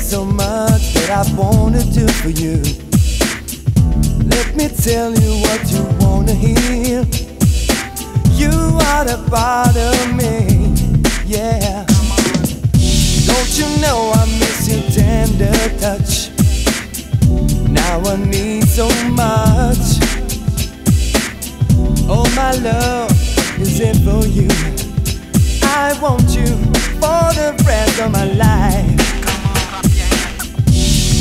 so much that I wanna do for you. Let me tell you what you wanna hear. You are the part of me, yeah. Don't you know I miss your tender touch? Now I need so much. Oh, my love is it for you. I want you for the rest of my life.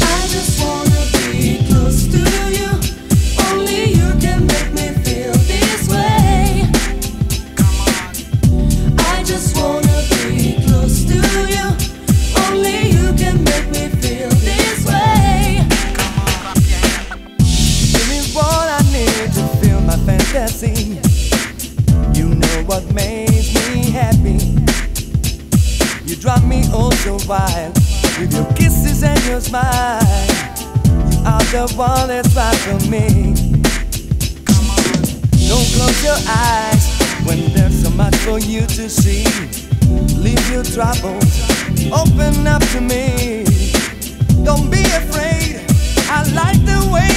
I just wanna be close to you. Only you can make me feel this way. I just wanna be close to you. Only you can make me feel this way. Give me what I need to feel my fantasy. You know what makes me happy. You drive me oh so wild with your kisses and your smile. You are the one that's right for me. Don't close your eyes when there's so much for you to see. Leave your troubles, open up to me. Don't be afraid, I like the way